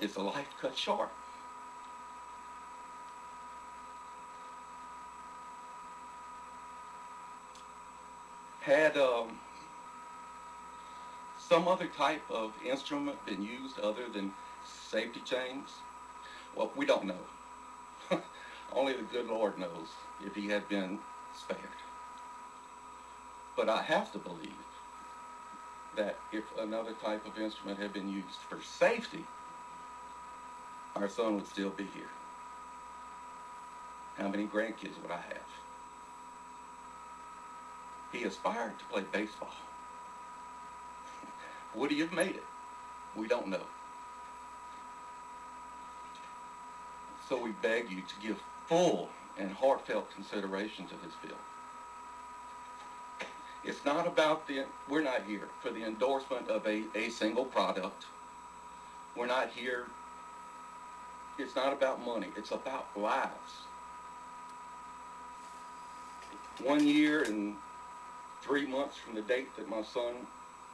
It's a life cut short. Had some other type of instrument been used other than safety chains? Well, we don't know. Only the good Lord knows if he had been spared. But I have to believe that if another type of instrument had been used for safety, our son would still be here. How many grandkids would I have? He aspired to play baseball. Would he have made it? We don't know. So we beg you to give full and heartfelt consideration to this bill. It's not about we're not here for the endorsement of a single product. We're not here, it's not about money, it's about lives. 1 year and 3 months from the date that my son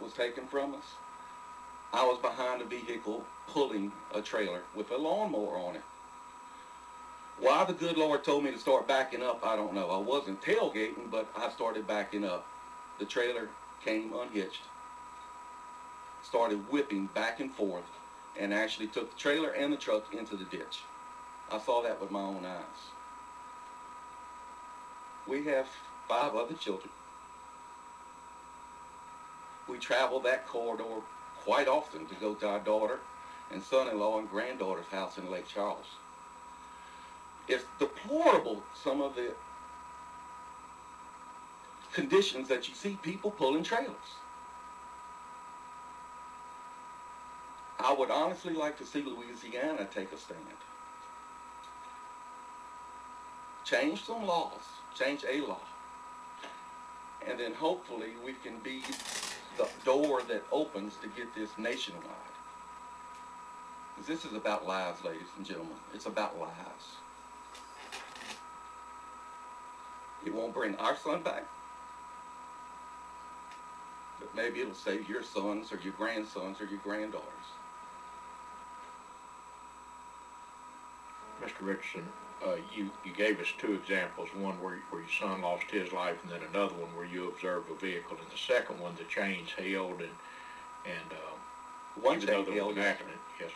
was taken from us, I was behind a vehicle pulling a trailer with a lawnmower on it. Why the good Lord told me to start backing up, I don't know. I wasn't tailgating, but I started backing up. The trailer came unhitched, started whipping back and forth, and actually took the trailer and the truck into the ditch. I saw that with my own eyes. We have 5 other children. We travel that corridor quite often to go to our daughter and son-in-law and granddaughter's house in Lake Charles. It's deplorable, some of the conditions that you see people pulling trailers. I would honestly like to see Louisiana take a stand. Change some laws, change a law, and then hopefully we can be the door that opens to get this nationwide. Because this is about lives, ladies and gentlemen. It's about lives. It won't bring our son back, but maybe it'll save your sons or your grandsons or your granddaughters. Mr. Richardson, you gave us 2 examples, one where your son lost his life and then another one where you observed a vehicle. And the second one, the chains held and one chain held, accident. Yes.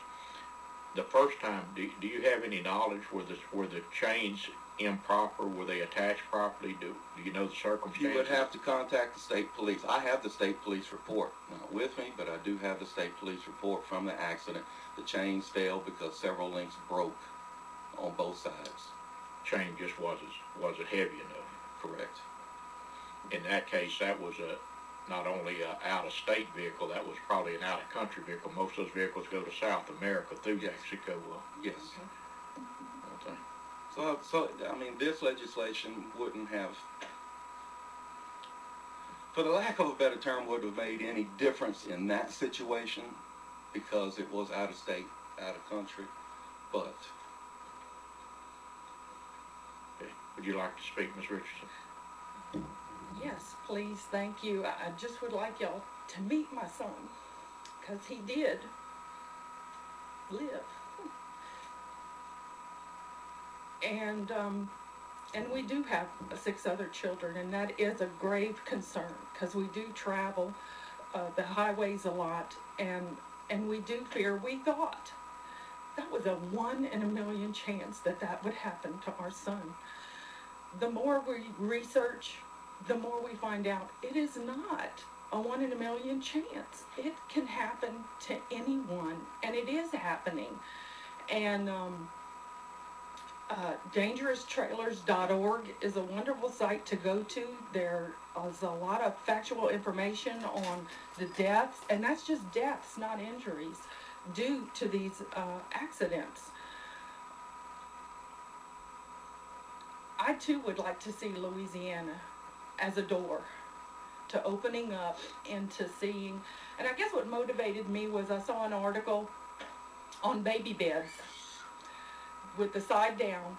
The first time, do you have any knowledge were the chains improper? Were they attached properly? Do you know the circumstances? You would have to contact the state police. I have the state police report, not with me, but I do have the state police report from the accident. The chains failed because several links broke on both sides. Chain just wasn't heavy enough. Correct. In that case, that was not only an out-of-state vehicle, that was probably an out-of-country vehicle. Most of those vehicles go to South America through Mexico. Yes. Okay. So I mean, this legislation wouldn't have, for the lack of a better term, wouldn't have made any difference in that situation because it was out of state, out of country. But okay. Would you like to speak, Ms. Richardson? Yes, please, thank you. I just would like y'all to meet my son, because he did live. And we do have 6 other children, and that is a grave concern, because we do travel the highways a lot, and we do fear. We thought that was a 1 in a million chance that would happen to our son. The more we research, the more we find out it is not a 1 in a million chance. It can happen to anyone, and it is happening. And dangeroustrailers.org is a wonderful site to go to. There is a lot of factual information on the deaths, and that's just deaths, not injuries, due to these accidents. I too would like to see Louisiana as a door to opening up into seeing, and I guess what motivated me was I saw an article on baby beds with the side down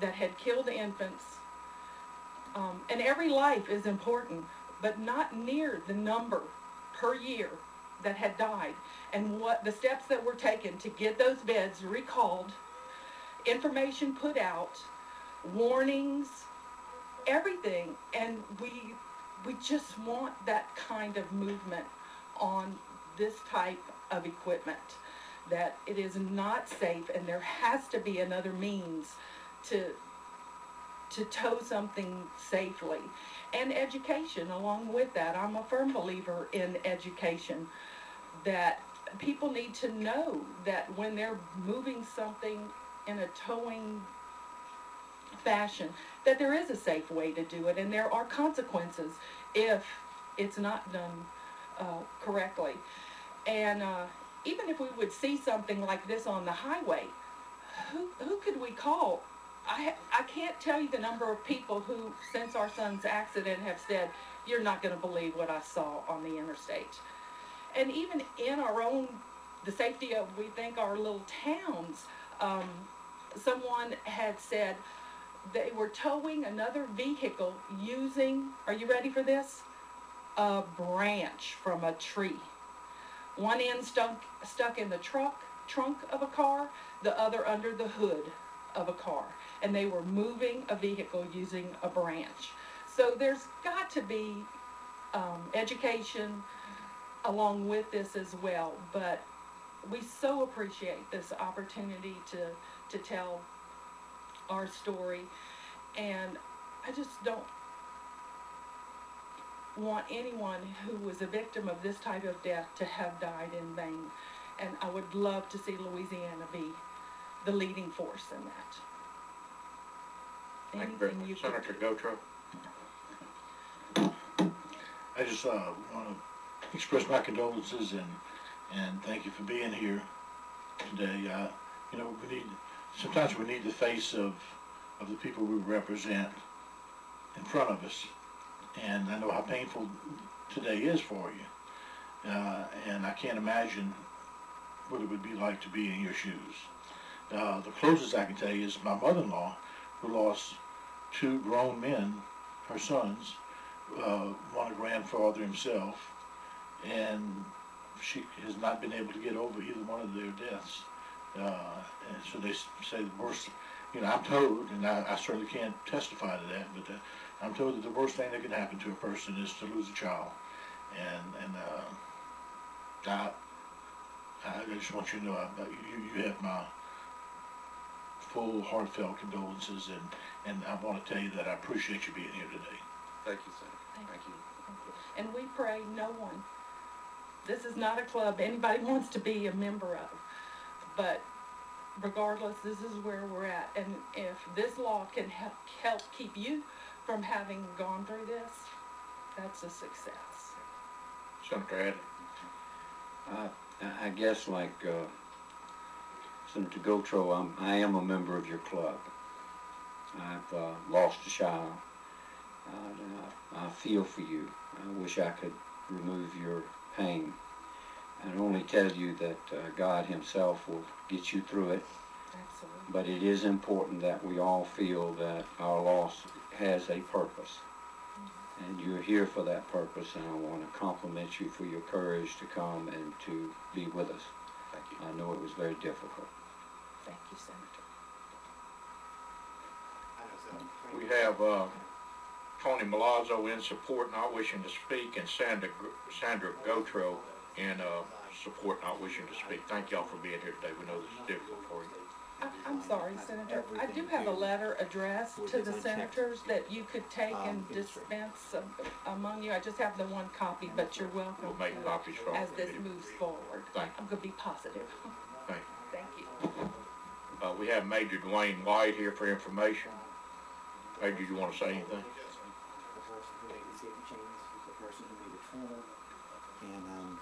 that had killed infants, and every life is important, but not near the number per year that had died, and what the steps that were taken to get those beds recalled, information put out, warnings, everything. And we just want that kind of movement on this type of equipment, that it is not safe and there has to be another means to tow something safely. And education along with that. I'm a firm believer in education, that people need to know that when they're moving something in a towing fashion, that there is a safe way to do it, and there are consequences if it's not done correctly. And even if we would see something like this on the highway, who could we call? I can't tell you the number of people who, since our son's accident, have said, "You're not going to believe what I saw on the interstate." And even in our own, the safety of, we think, our little towns, someone had said they were towing another vehicle using, are you ready for this? A branch from a tree. One end stuck in the trunk of a car, the other under the hood of a car. And they were moving a vehicle using a branch. So there's got to be education along with this as well. But we so appreciate this opportunity to tell our story. And I just don't want anyone who was a victim of this type of death to have died in vain. And I would love to see Louisiana be the leading force in that. Thank you very much. Senator Gautreaux. I just want to express my condolences and thank you for being here today. You know, sometimes we need the face of the people we represent in front of us. And I know how painful today is for you. And I can't imagine what it would be like to be in your shoes. The closest I can tell you is my mother-in-law, who lost two grown men, her sons, one a grandfather himself, and she has not been able to get over either one of their deaths. And so they say the worst, you know, I'm told, and I certainly can't testify to that, but I'm told that the worst thing that can happen to a person is to lose a child. And I just want you to know you have my full, heartfelt condolences, and I want to tell you that I appreciate you being here today. Thank you, Senator. Thank you. And we pray no one, this is not a club anybody wants to be a member of, but regardless, this is where we're at. And if this law can help keep you from having gone through this, that's a success. Senator Addy. I guess like Senator Gautreaux, I am a member of your club. I've lost a child. I feel for you. I wish I could remove your pain. I only tell you that God himself will get you through it. Absolutely. But it is important that we all feel that our loss has a purpose. And you're here for that purpose, and I want to compliment you for your courage to come and to be with us. Thank you. I know it was very difficult. Thank you, Senator. We have Tony Milazzo in support, not wishing to speak, and Sandra Gautreaux in support, not wishing to speak. Thank y'all for being here today. We know this is difficult for you. I'm sorry, Senator. I do have a letter addressed to the senators that you could take and dispense among you. I just have the one copy, but you're welcome We'll make copies for as all this the meeting. moves forward. Thank you. I'm going to be positive. Thank Thank you. you. We have Major Dwayne White here for information. Major, do you want to say anything? The person who made the safety change, the person who made the tunnel, and